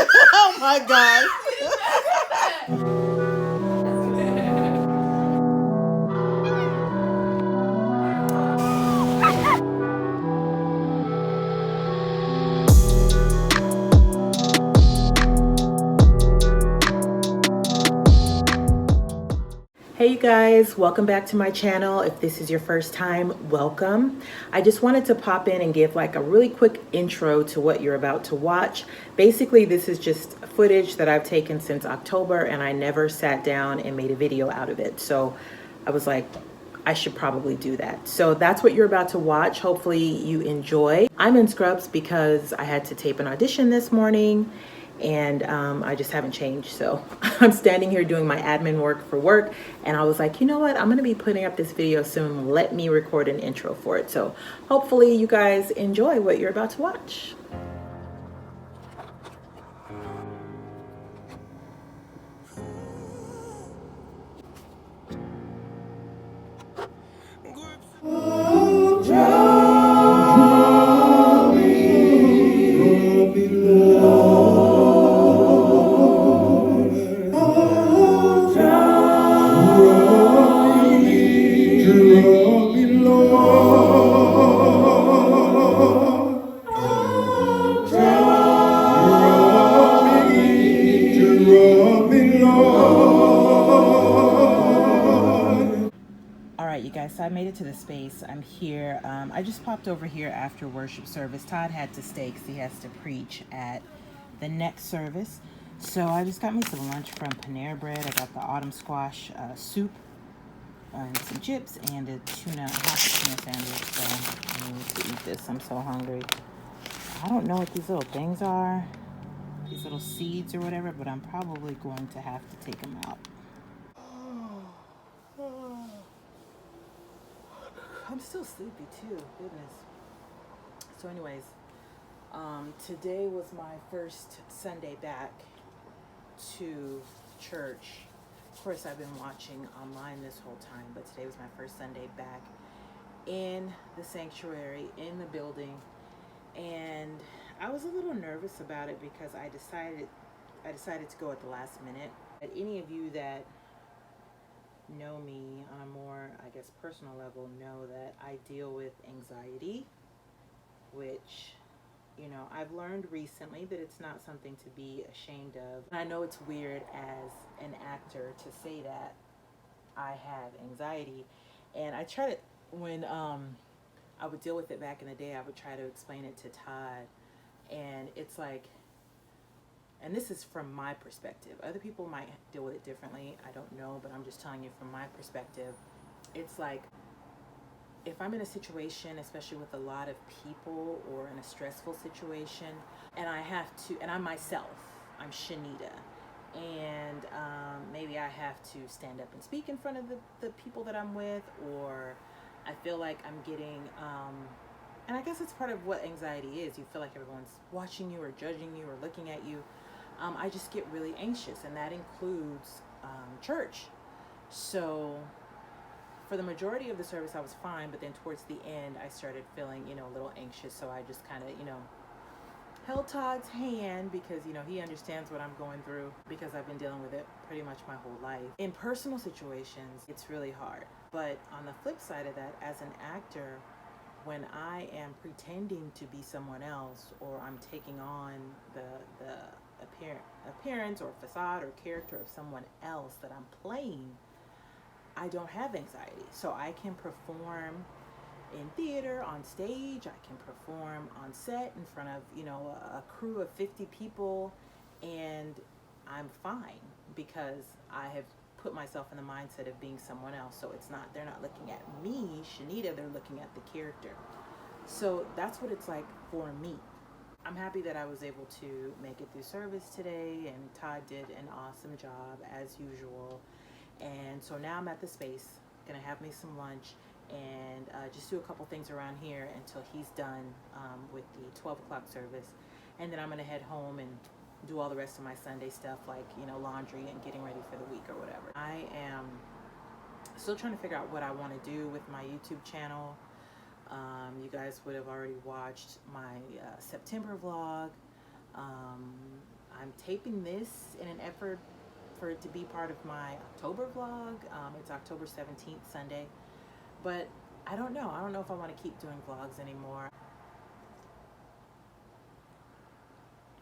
Oh my God. Hey you guys, welcome back to my channel. If this is your first time, welcome. I just wanted to pop in and give like a really quick intro to what you're about to watch. Basically, this is just footage that I've taken since October and I never sat down and made a video out of it. So I was like, I should probably do that. So that's what you're about to watch. Hopefully you enjoy. I'm in scrubs because I had to tape an audition this morning and I just haven't changed. So I'm standing here doing my admin work for work and I was like, you know what, I'm gonna be putting up this video soon. Let me record an intro for it. So hopefully you guys enjoy what you're about to watch. You guys, so I made it to the space. I'm here. I just popped over here after worship service. Todd had to stay because he has to preach at the next service. So I just got me some lunch from Panera Bread. I got the autumn squash soup and some chips and a hot tuna sandwich. So I need to eat this. I'm so hungry. I don't know what these little things are, these little seeds or whatever, but I'm probably going to have to take them out. I'm still sleepy too, goodness. So anyways, today was my first Sunday back to church. Of course, I've been watching online this whole time, but today was my first Sunday back in the sanctuary, in the building. And I was a little nervous about it because I decided to go at the last minute. But any of you that know me on a more, I guess, personal level know that I deal with anxiety, which, you know, I've learned recently that it's not something to be ashamed of. I know it's weird as an actor to say that I have anxiety, and I try to, when I would deal with it back in the day, I would try to explain it to Todd, and it's like, and this is from my perspective. Other people might deal with it differently. I don't know, but I'm just telling you from my perspective. It's like, if I'm in a situation, especially with a lot of people or in a stressful situation, and I have to, and I'm myself, I'm Shenita, and maybe I have to stand up and speak in front of the people that I'm with, or I feel like I'm getting, and I guess it's part of what anxiety is. You feel like everyone's watching you or judging you or looking at you. I just get really anxious, and that includes church. So for the majority of the service, I was fine, but then towards the end, I started feeling, you know, a little anxious. So I just kind of, you know, held Todd's hand because, you know, he understands what I'm going through because I've been dealing with it pretty much my whole life. In personal situations, it's really hard. But on the flip side of that, as an actor, when I am pretending to be someone else, or I'm taking on the appearance or facade or character of someone else that I'm playing, I don't have anxiety. So I can perform in theater, on stage, I can perform on set in front of, you know, a crew of 50 people, and I'm fine because I have put myself in the mindset of being someone else. So it's not, they're not looking at me, Shenita, they're looking at the character. So that's what it's like for me. I'm happy that I was able to make it through service today, and Todd did an awesome job as usual. And so now I'm at the space, gonna have me some lunch and just do a couple things around here until he's done with the 12 o'clock service. And then I'm gonna head home and do all the rest of my Sunday stuff, like, you know, laundry and getting ready for the week or whatever. I am still trying to figure out what I want to do with my YouTube channel. You guys would have already watched my September vlog. I'm taping this in an effort for it to be part of my October vlog. It's October 17th, Sunday. But I don't know. I don't know if I want to keep doing vlogs anymore.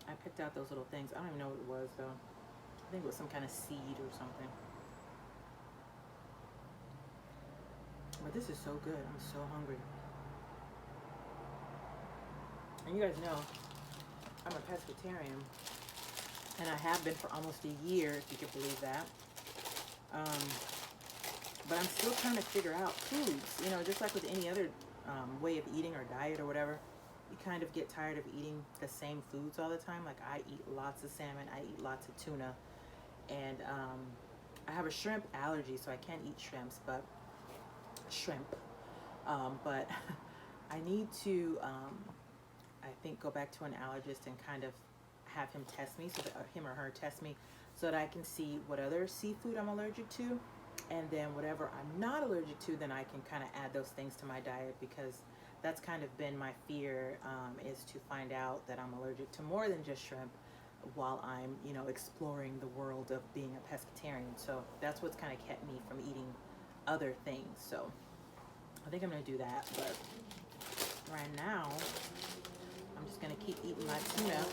I picked out those little things. I don't even know what it was, though. I think it was some kind of seed or something. But this is so good. I'm so hungry. And you guys know I'm a pescatarian, and I have been for almost a year, if you can believe that. But I'm still trying to figure out foods, you know, just like with any other way of eating or diet or whatever. You kind of get tired of eating the same foods all the time. Like, I eat lots of salmon, I eat lots of tuna, and I have a shrimp allergy, so I can't eat shrimp. But I need to, I think, go back to an allergist and kind of have him test me, so that him or her test me, so that I can see what other seafood I'm allergic to, and then whatever I'm not allergic to, then I can kind of add those things to my diet, because that's kind of been my fear, is to find out that I'm allergic to more than just shrimp while I'm, you know, exploring the world of being a pescatarian. So that's what's kind of kept me from eating other things. So I think I'm gonna do that, but right now I'm just gonna keep eating my tuna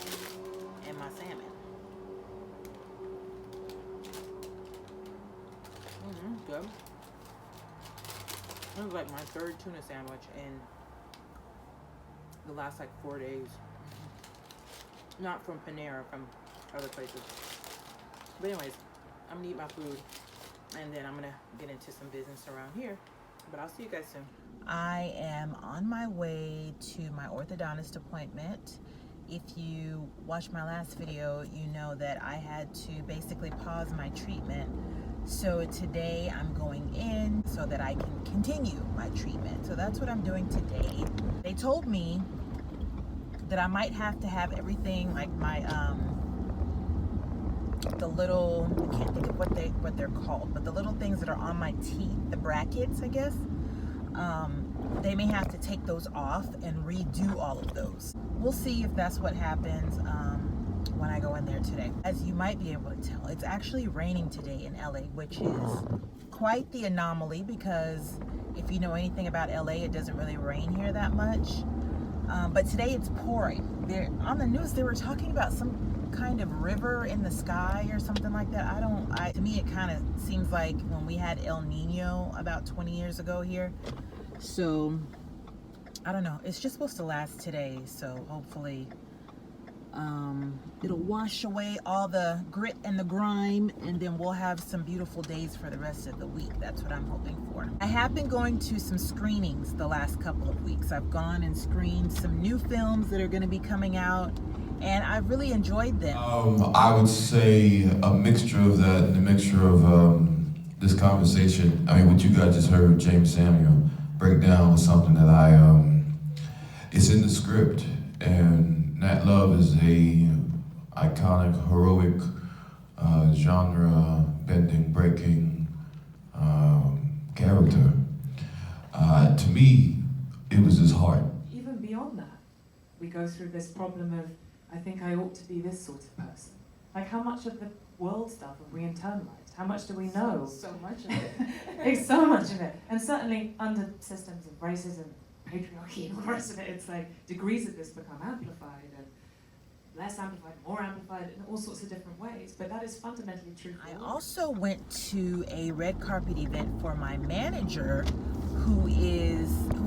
and my salmon. Good. This is like my third tuna sandwich in the last like 4 days. Not from Panera, from other places. But anyways, I'm gonna eat my food, and then I'm gonna get into some business around here. But I'll see you guys soon. I am on my way to my orthodontist appointment. If you watched my last video, you know that I had to basically pause my treatment. So today I'm going in so that I can continue my treatment. So that's what I'm doing today. They told me that I might have to have everything, like my the little, I can't think of what they're called, but the little things that are on my teeth, the brackets, I guess. They may have to take those off and redo all of those. We'll see if that's what happens when I go in there today. As you might be able to tell, it's actually raining today in LA, which is quite the anomaly, because if you know anything about LA, it doesn't really rain here that much. But today it's pouring. On the news, they were talking about some kind of river in the sky or something like that. To me, it kind of seems like when we had El Nino about 20 years ago here. So, I don't know. It's just supposed to last today, so hopefully it'll wash away all the grit and the grime, and then we'll have some beautiful days for the rest of the week. That's what I'm hoping for. I have been going to some screenings the last couple of weeks. I've gone and screened some new films that are going to be coming out, and I've really enjoyed them. I would say a mixture of that, and a mixture of this conversation. I mean, what you guys just heard James Samuel break down was something that it's in the script, and Nat Love is a iconic, heroic, genre-bending, breaking character. To me, it was his heart. Even beyond that, we go through this problem of, I think I ought to be this sort of person. Like, how much of the world stuff have we internalized? How much do we know? So much of it. It's so much of it. And certainly under systems of racism, patriarchy, and all the rest of it, it's like degrees of this become amplified, and less amplified, more amplified, in all sorts of different ways. But that is fundamentally true. I also went to a red carpet event for my manager, who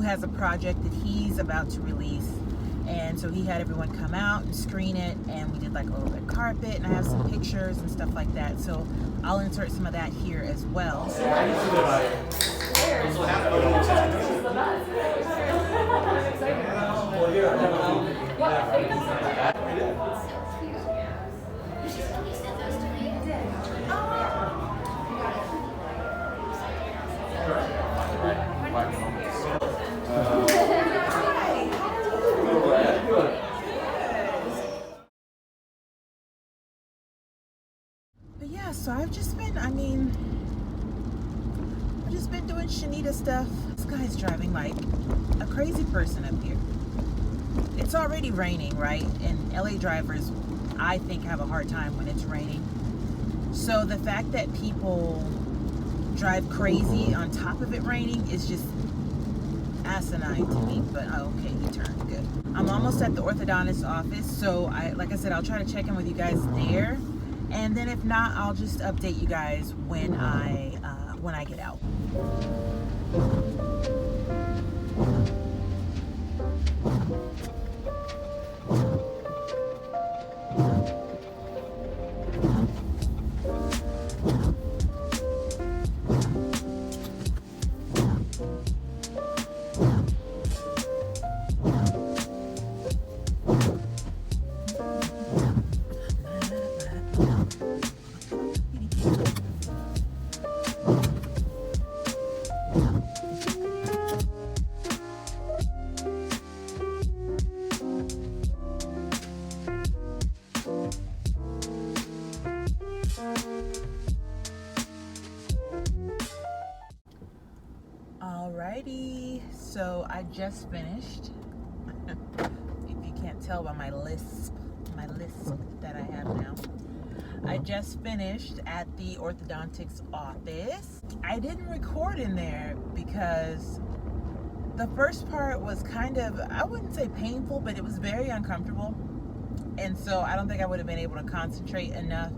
has a project that he's about to release. And so he had everyone come out and screen it, and we did like a little red carpet, and I have some pictures and stuff like that. So I'll insert some of that here as well. But yeah, so I've just been doing Shenita stuff. This guy's driving like a crazy person up here. It's already raining, right? And LA drivers I think, have a hard time when it's raining. So the fact that people drive crazy on top of it raining is just asinine to me. But okay, he turned good. I'm almost at the orthodontist office, so like I said, I'll try to check in with you guys there, and then if not, I'll just update you guys when I get out. Alrighty, so I just finished. If you can't tell by my lisp that I have now. I just finished at the Orthodontics office. I didn't record in there because the first part was kind of, I wouldn't say painful, but it was very uncomfortable. And so I don't think I would have been able to concentrate enough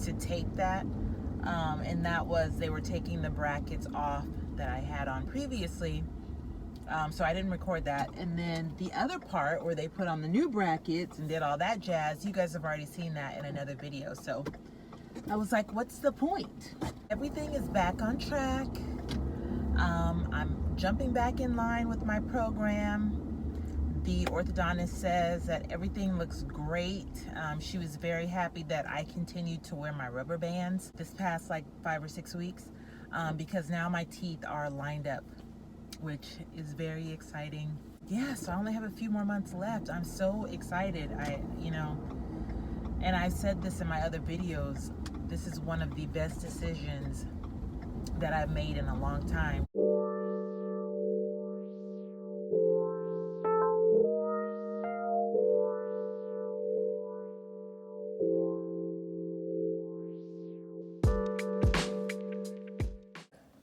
to tape that. And that was, they were taking the brackets off that I had on previously. So I didn't record that. And then the other part where they put on the new brackets and did all that jazz, you guys have already seen that in another video. So I was like, what's the point? Everything is back on track. I'm jumping back in line with my program. The orthodontist says that everything looks great. She was very happy that I continued to wear my rubber bands this past like 5 or 6 weeks, because now my teeth are lined up, which is very exciting. Yeah, so I only have a few more months left. I'm so excited. And I said this in my other videos, this is one of the best decisions that I've made in a long time.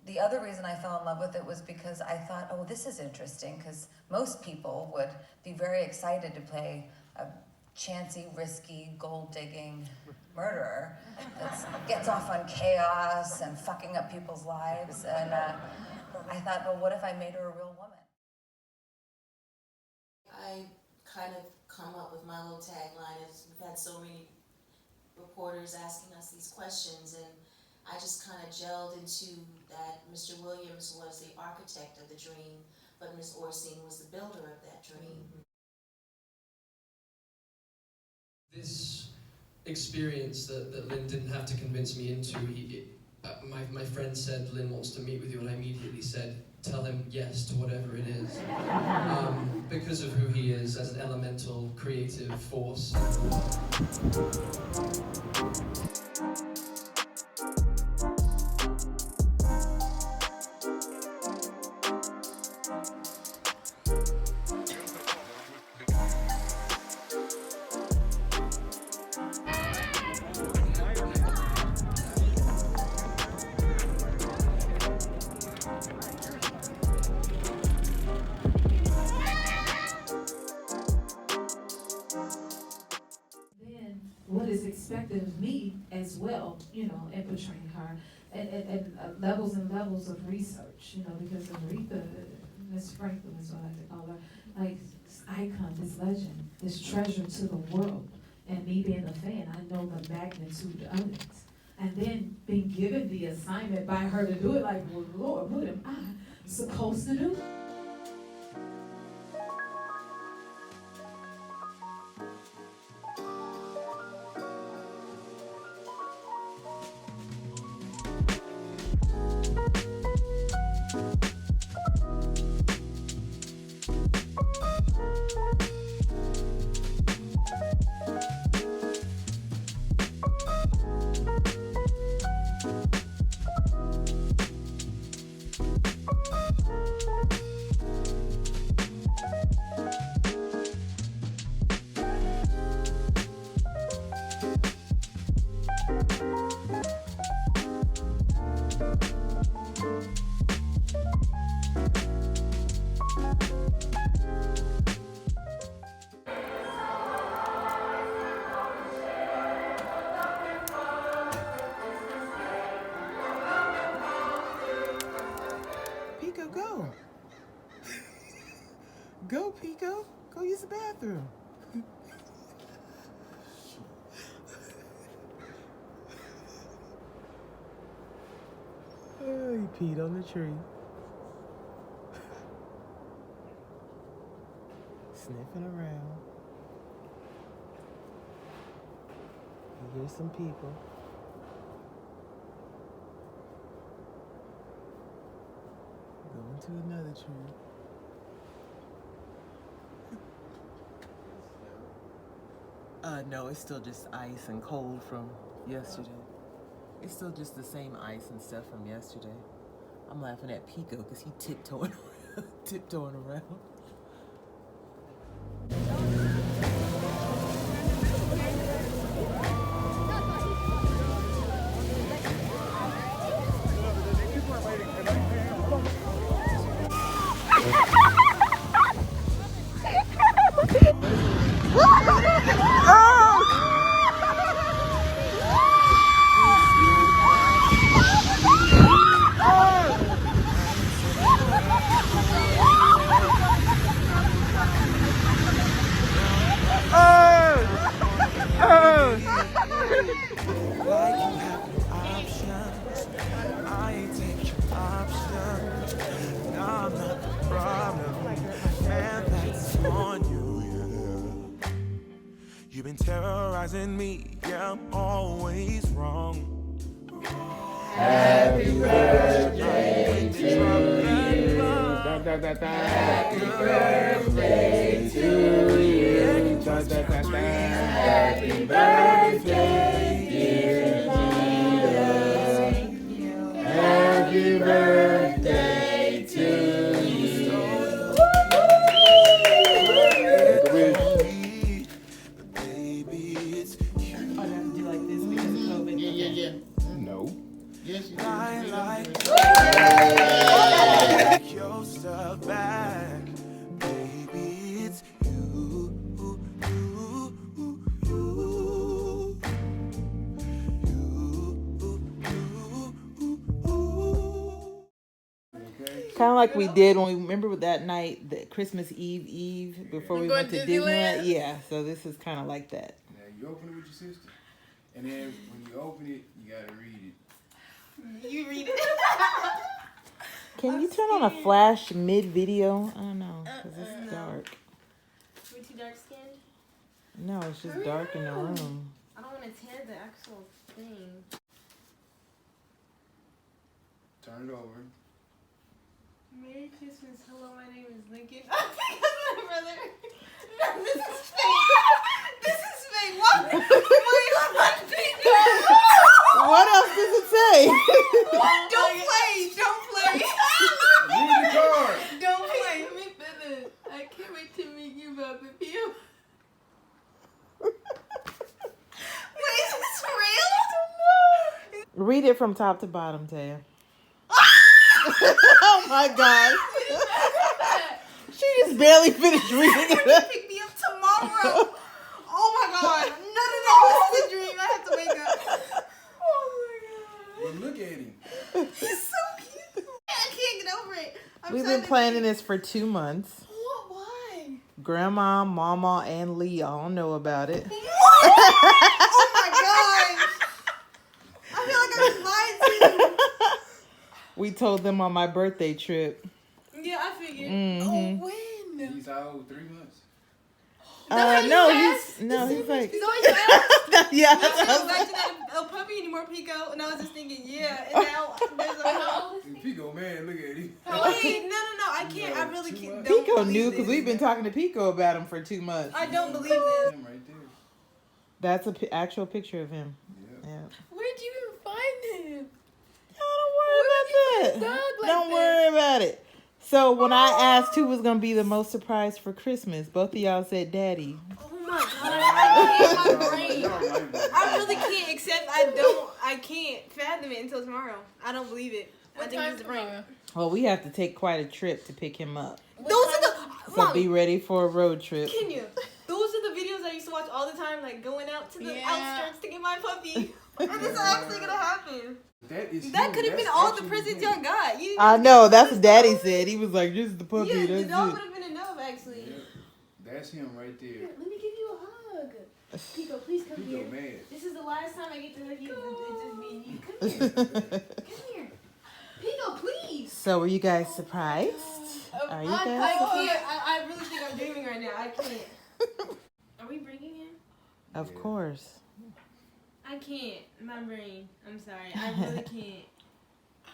The other reason I fell in love with it was because I thought, oh, this is interesting, because most people would be very excited to play a chancy, risky, gold-digging murderer that gets off on chaos and fucking up people's lives. And I thought, well, what if I made her a real woman? I kind of come up with my little tagline. We've had so many reporters asking us these questions, and I just kind of gelled into that Mr. Williams was the architect of the dream, but Ms. Orstein was the builder of that dream. This experience that Lynn didn't have to convince me into, my friend said, Lynn wants to meet with you, and I immediately said, tell him yes to whatever it is. Because of who he is as an elemental creative force. What is expected of me as well, in portraying her at levels and levels of research, because Aretha, Miss Franklin is what I like to call her, like this icon, this legend, this treasure to the world. And me being a fan, I know the magnitude of it. And then being given the assignment by her to do it, like, well, Lord, what am I supposed to do? go. Go, Pico. Go use the bathroom. Oh, he peed on the tree. Sniffing around. He hears some people. Going to another tree. No, it's still just ice and cold from yesterday. It's still just the same ice and stuff from yesterday. I'm laughing at Pico because he tiptoeing around. Like you have no options. I ain't taking options. No, I'm not the problem. Man, that's on you, yeah. You've been terrorizing me. Yeah, I'm always wrong. Happy birthday to you. Happy birthday to you. Happy birthday, dear Jesus. Happy birthday to you. But baby, it's you. Oh, I have to do like this because of COVID. Yeah. No. Yes, you do. I like your stuff back. Baby, it's you. Kind of like we did when we remember that night, the Christmas Eve before we went to Disneyland. Yeah, so this is kind of like that. Now you open it with your sister, and then when you open it, you gotta read it. You read it. Can you turn on a flash mid-video? I don't know, because it's dark. We're too dark skinned. No, it's just dark in the room. I don't want to tear the actual thing. Turn it over. Merry Christmas. Hello, my name is Lincoln. Oh, because my brother. No, this is fake. This is fake. What? What else does it say? Don't play. Read the card. Don't play. I can't wait to meet you, Bobby Pio. Wait, is this real? Read it from top to bottom, Taya. Oh my God. She just barely finished reading it. Pick me up tomorrow. Oh my God. No. This is a dream. I have to wake up. Oh my God. But look at him. He's so cute. I can't get over it. We've been planning this for 2 months. What? Why? Grandma, Mama, and Lee all know about it. What? Oh my gosh. I feel like I was lied to. We told them on my birthday trip. Yeah, I figured. Mm-hmm. Oh, when? He's how old? 3 months. He's like, He's always fast. yeah. No, imagine that a puppy anymore, Pico. And I was just thinking, yeah. And now there's a Pico, man, look at him. Wait, no. I can't. I really Too can't. much. Don't Pico believe knew this. because we've been talking to Pico about him for 2 months. I don't believe this. Him right there. That's an actual picture of him. Yeah. Yeah. Where'd you even find him? Don't worry about that. Don't worry about it. So when I asked who was gonna be the most surprised for Christmas, both of y'all said Daddy. Oh my God! I can't. My brain. I really can't accept. I can't fathom it until tomorrow. I don't believe it. I think it's the brain. Well, we have to take quite a trip to pick him up. Those are the. So Mom, be ready for a road trip. Kenya, those are the videos I used to watch all the time, like going out to the outskirts to get my puppy. And this is actually gonna happen. That could have been all the presents y'all got. I know, that's what Daddy said. He was like, just the puppy, Yeah, that's the dog it. would have been enough, actually. Yeah, that's him right there. Here, let me give you a hug. Pico, please come here. Mad. This is the last time I get to hug you. It's just me and you. Come here. Come here. Pico, please. So were you guys surprised? Are you guys surprised? I really think I'm dreaming right now. I can't. Are we bringing him? Of course. I can't. My brain. I'm sorry. I really can't.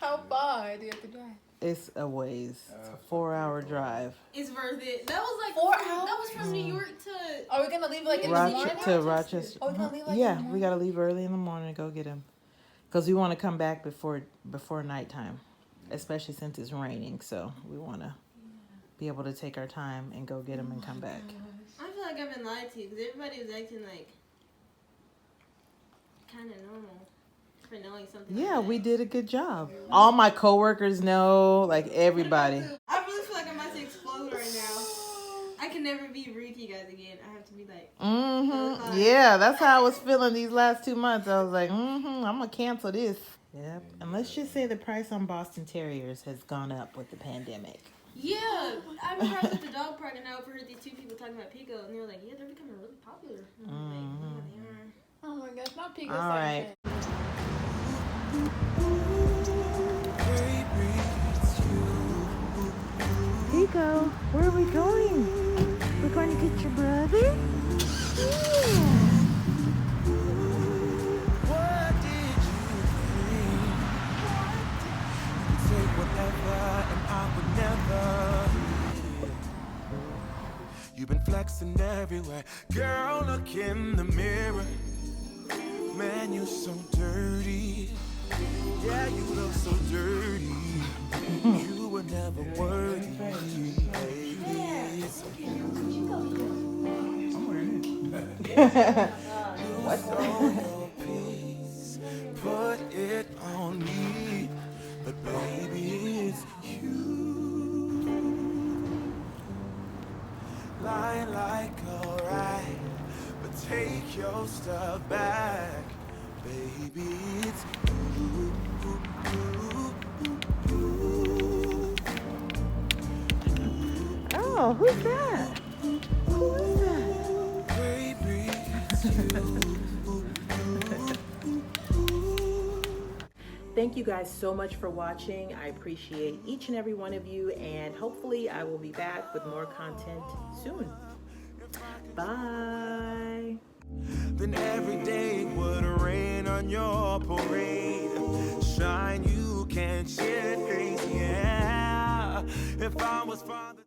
How far do you have to drive? It's a ways. It's a 4-hour drive. It's worth it. That was like 4 hours? That was from New York to. Are we gonna leave like in the morning? To Rochester. Oh, we're gonna leave like in Yeah, the we morning? gotta leave early in the morning to go get him. Because we want to come back before nighttime. Especially since it's raining. So we want to be able to take our time and go get him and come back. I feel like I've been lied to because everybody was acting like kind of normal for knowing something. Yeah, like we that. did a good job. All my coworkers know, like everybody. I really feel like I'm about to explode right now. I can never be rude to you guys again. I have to be like. Yeah, that's how I was feeling these last 2 months. I was like, I'm gonna cancel this. Yep. And let's just say the price on Boston Terriers has gone up with the pandemic. Yeah, I remember I was at the dog park and I overheard these two people talking about Pico and they were like, yeah, they're becoming really popular. And I'm like, yeah, they are. Oh my gosh, not Pico. All right. Pico, where are we going? We're going to get your brother? What did you think? Take whatever and I would never. You've been flexing everywhere. Girl, look in the mirror. Man, you're so dirty. Yeah, you look so dirty. You were never worthy. What? Put it on me, but baby, it's you. Lying like alright, but take your stuff back, baby, it's you. Oh, who's that? Who is that? Baby, it's you. Thank you guys so much for watching. I appreciate each and every one of you, and hopefully I will be back with more content soon. Bye. Then every day would rain on your parade. Shine, you can't chase, yeah. If I was father.